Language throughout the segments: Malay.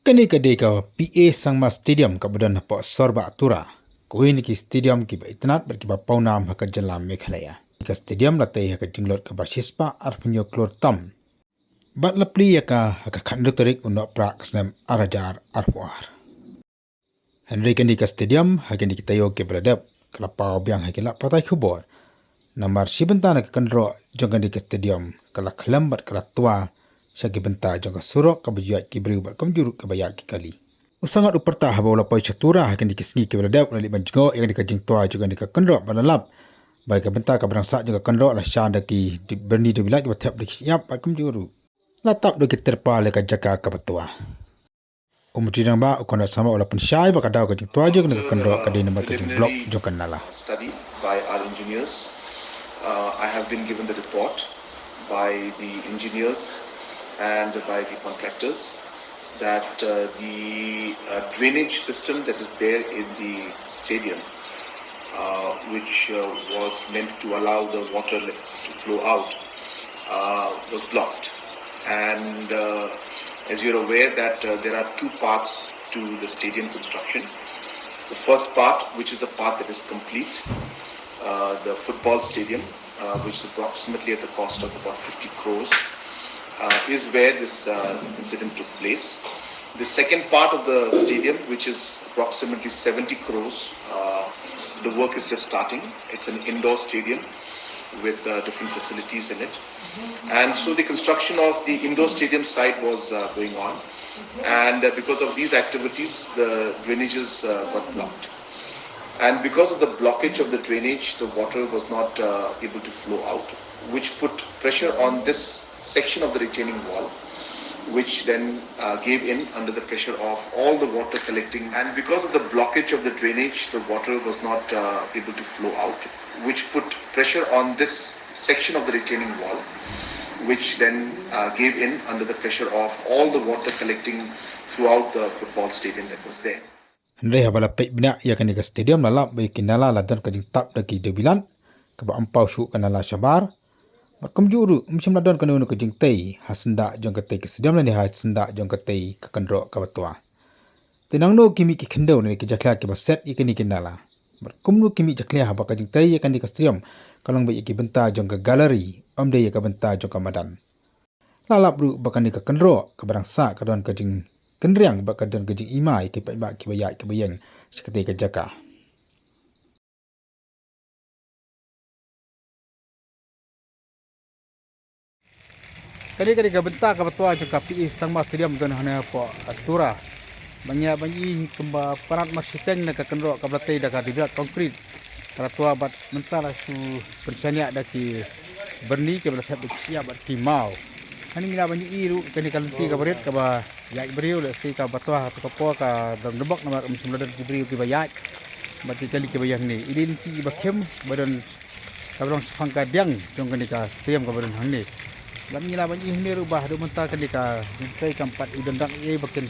Kani kadai ka PA Sangma Stadium ka badan hapo sorba atura. Kui niki stadium ki ba itnat ber ki ba paunam haka jalam Meghalaya. Ka stadium la tai haka jinglot ka ba shispa arpunyo klor tam. Bat lapli yaka haka khandu tarik unok pra kasnam arajar arpuar. Henry kani ka stadium haka niki tayo ke beradab kalapau biang haka la patai khubor. Namar sibentana ka kynroh jongkan di ka stadium kala khalambat kala tua syagi benta jangka surok ka bajuyat ki beri ubat kamjuruk ke bayak ki kali. Usangat uperta haba ula poi catura hakan di kisni ke beradab ula liban jengok yang di ka jingtua juga di ka kynroh balalap. Baik ka benta ka berangsak juga kynroh lah syanda ki berni do bilak ki batap di siap bat kamjuruk. Latap do ki terpa le ka jaka ka betua. Umudinang ba ukon sama ula pun syai ba kadau ka jingtua juga di ka kynroh ka di nama ka jing blok jongkan nala. Study by our engineers. I have been given the report by the engineers and by the contractors that the drainage system that is there in the stadium, which was meant to allow the water to flow out, was blocked. And as you're aware that there are two parts to the stadium construction. The first part, which is the part that is complete, the football stadium, which is approximately at the cost of about 50 crores, is where this incident took place. The second part of the stadium, which is approximately 70 crores, the work is just starting. It's an indoor stadium with different facilities in it. And so the construction of the indoor stadium site was going on. And because of these activities, the drainages got blocked. And because of the blockage of the drainage, the water was not able to flow out, which put pressure on this section of the retaining wall, which then gave in under the pressure of all the water collecting. And because of the blockage of the drainage, the water was not able to flow out, which put pressure on this section of the retaining wall, which then gave in under the pressure of all the water collecting throughout the football stadium that was there. Henry habala pek bina ia kani ka stadium lalap bai kinala ladan ka jing tap daki debilan ka ba ampau su kanala syabar. Kamjuru macam ladon kena unu kejing tei hasenda jong ketai ke sediam lani hasenda jong ketai ke kynroh ka batua. Tenang no kimi ki kendau ni ke jakla ke baset ikan ni kenala. Berkumnu kimi jakla haba kejing tei ikan di ke stadium kalang bai ki benta jong ke galeri omde ka benta jong ke madan. Lalap ru bakan ni ke kynroh ke barangsa ka don kejing kendriang bak don kejing imai ke pak ki bayak ke bayang seketai ke jaka. Kali-kali ka benta ka batua jong ka PA Sangma Stadium don hana po atura. Banyak kemba parat masiteng na ka kynroh ka batai da ka dibilat konkrit. Kala tua bat mentala su percania da ki berni ke belasat siap bat ki mau. Hani mila banyak iru kani kalenti ka beret ka ba yak beriu le si ka batua ka po ka dong debok na semladan ki beriu ki bayak. Bat kali ki bayang ni idin ki bakem badan ka belong fangka diang jong kani ka stadium ka badan hang ni. Lam nila banyi ni rubah do mental kan dika kai kampat idendak ye bakin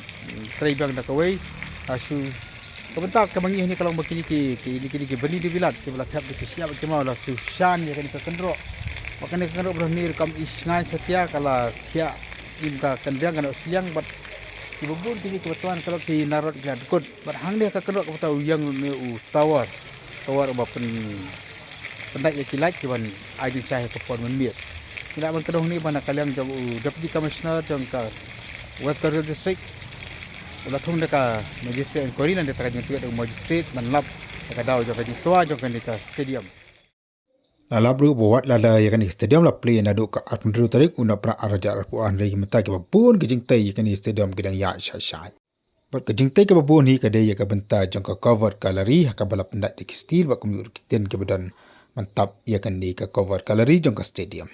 trai bang dak away asu kebentak ke banyi ni kalau bakini ki beli di bilat ki belak hab di siap ki mau la su shan ye kan ka kynroh makan ka kynroh berani rekam isngai setia kala kia imka kendang kan siang bat ki bubur ki kebetulan kalau ki narot ki dukut bat hang dia ka kynroh ka tahu yang ni tower ba pen pendai ye ki like ki ban ai di cai ka pon men miet. Tidak berkedung ni mana kalian jauh Deputy Commissioner jauh ke West Kyrgyz District, ulah thung dekat Magistrate Inquiry dan dekat yang dengan Magistrate dan lab dekat dau jauh ke tua jauh ke dekat stadium. Lala bro buat lala ya kan stadium la play na do ka arpundru tarik una pra araja arpuan rei mata ke babun ke jingtai kan stadium gedang ya syai. Bat ke jingtai ke babun hi ke ya ke benta jauh ke cover gallery ka balap ndak dik steel ba kumur kiten ke badan mantap ya kan ni ke cover gallery jauh ke stadium.